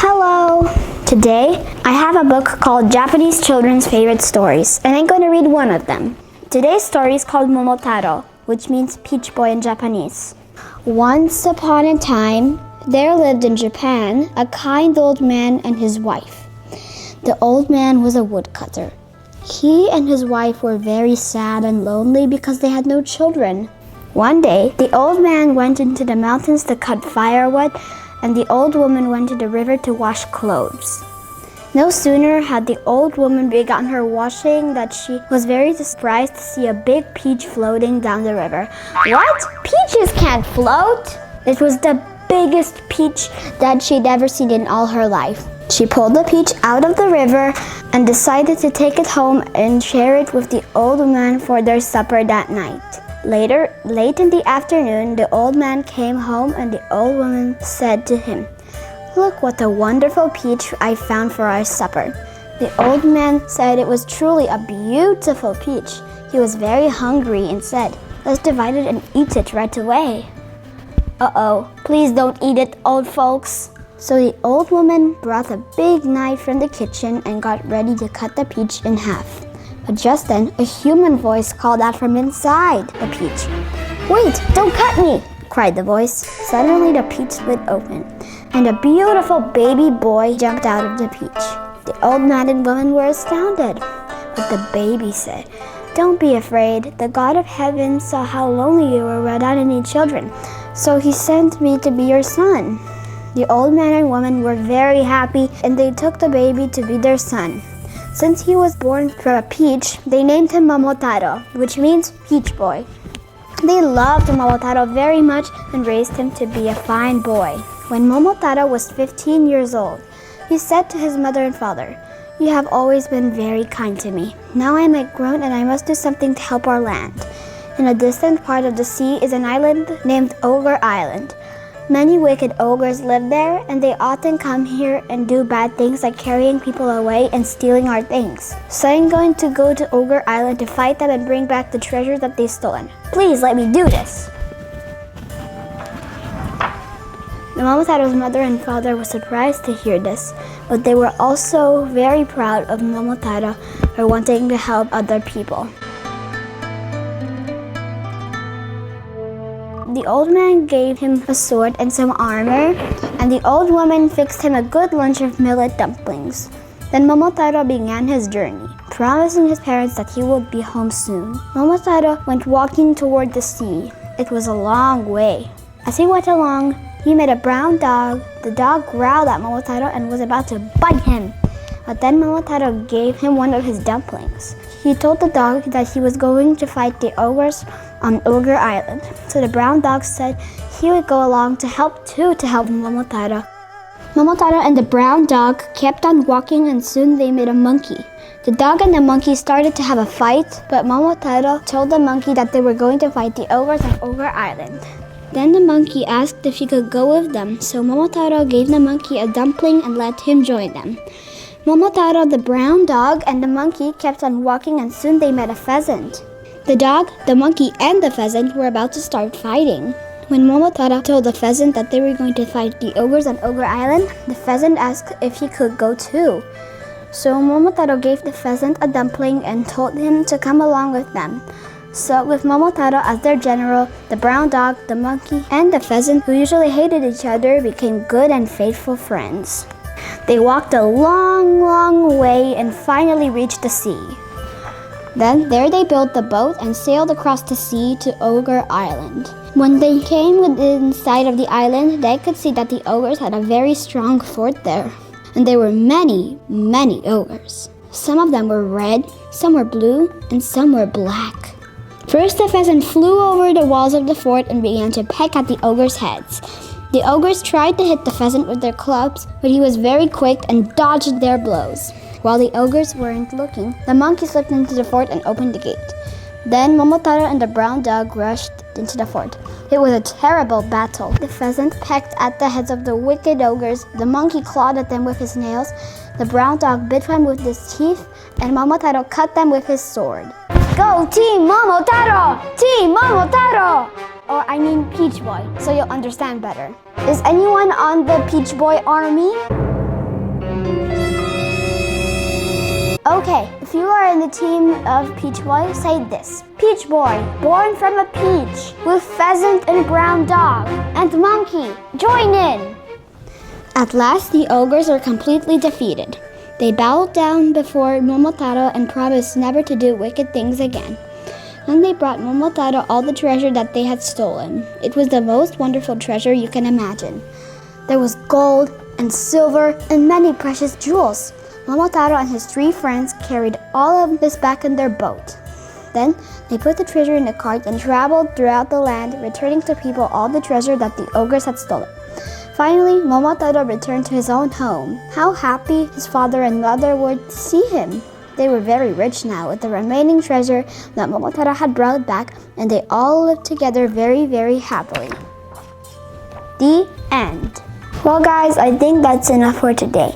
Hello! Today, I have a book called Japanese Children's Favorite Stories, and I'm going to read one of them. Today's story is called Momotaro, which means peach boy in Japanese. Once upon a time, there lived in Japan a kind old man and his wife. The old man was a woodcutter. He and his wife were very sad and lonely because they had no children. One day, the old man went into the mountains to cut firewood, and the old woman went to the river to wash clothes. No sooner had the old woman begun her washing that she was very surprised to see a big peach floating down the river. What? Peaches can't float! It was the biggest peach that she'd ever seen in all her life. She pulled the peach out of the river and decided to take it home and share it with the old man for their supper that night. Later, late in the afternoon, the old man came home and the old woman said to him, "Look what a wonderful peach I found for our supper." The old man said it was truly a beautiful peach. He was very hungry and said, "Let's divide it and eat it right away." "Uh-oh, please don't eat it, old folks." So the old woman brought a big knife from the kitchen and got ready to cut the peach in half. But just then, a human voice called out from inside the peach. "Wait, don't cut me!" cried the voice. Suddenly the peach split open, and a beautiful baby boy jumped out of the peach. The old man and woman were astounded. But the baby said, "Don't be afraid. The God of heaven saw how lonely you were without any children, so he sent me to be your son." The old man and woman were very happy, and they took the baby to be their son. Since he was born from a peach, they named him Momotaro, which means peach boy. They loved Momotaro very much and raised him to be a fine boy. When Momotaro was 15 years old, he said to his mother and father, "You have always been very kind to me. Now I am grown and I must do something to help our land." In a distant part of the sea is an island named Ogre Island. Many wicked ogres live there, and they often come here and do bad things like carrying people away and stealing our things. So I'm going to go to Ogre Island to fight them and bring back the treasure that they've stolen. Please let me do this. The Momotaro's mother and father were surprised to hear this, but they were also very proud of Momotaro for wanting to help other people. The old man gave him a sword and some armor, and the old woman fixed him a good lunch of millet dumplings. Then Momotaro began his journey, promising his parents that he would be home soon. Momotaro went walking toward the sea. It was a long way. As he went along, he met a brown dog. The dog growled at Momotaro and was about to bite him. But then Momotaro gave him one of his dumplings. He told the dog that he was going to fight the ogres on Ogre Island. So the brown dog said he would go along to help Momotaro. Momotaro and the brown dog kept on walking, and soon they met a monkey. The dog and the monkey started to have a fight, but Momotaro told the monkey that they were going to fight the ogres on Ogre Island. Then the monkey asked if he could go with them, so Momotaro gave the monkey a dumpling and let him join them. Momotaro, the brown dog, and the monkey kept on walking, and soon they met a pheasant. The dog, the monkey, and the pheasant were about to start fighting. When Momotaro told the pheasant that they were going to fight the ogres on Ogre Island, the pheasant asked if he could go too. So Momotaro gave the pheasant a dumpling and told him to come along with them. So with Momotaro as their general, the brown dog, the monkey, and the pheasant, who usually hated each other, became good and faithful friends. They walked a long, long way and finally reached the sea. Then there they built the boat and sailed across the sea to Ogre Island. When they came within sight of the island, they could see that the ogres had a very strong fort there. And there were many, many ogres. Some of them were red, some were blue, and some were black. First, the pheasant flew over the walls of the fort and began to peck at the ogres' heads. The ogres tried to hit the pheasant with their clubs, but he was very quick and dodged their blows. While the ogres weren't looking, the monkey slipped into the fort and opened the gate. Then Momotaro and the brown dog rushed into the fort. It was a terrible battle. The pheasant pecked at the heads of the wicked ogres, the monkey clawed at them with his nails, the brown dog bit them with his teeth, and Momotaro cut them with his sword. Go Team Momotaro! Team Momotaro! Or I mean Peach Boy, so you'll understand better. Is anyone on the Peach Boy army? Okay, if you are in the team of Peach Boy, say this. Peach Boy, born from a peach, with pheasant and brown dog, and monkey, join in! At last, the ogres are completely defeated. They bowed down before Momotaro and promised never to do wicked things again. Then they brought Momotaro all the treasure that they had stolen. It was the most wonderful treasure you can imagine. There was gold and silver and many precious jewels. Momotaro and his 3 friends carried all of this back in their boat. Then they put the treasure in a cart and traveled throughout the land, returning to people all the treasure that the ogres had stolen. Finally, Momotaro returned to his own home. How happy his father and mother were to see him. They were very rich now with the remaining treasure that Momotaro had brought back, and they all lived together very, very happily. The end. Well guys, I think that's enough for today.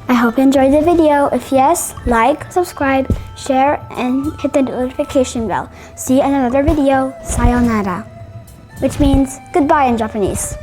I hope you enjoyed the video. If yes, like, subscribe, share, and hit the notification bell. See you in another video. Sayonara, which means goodbye in Japanese.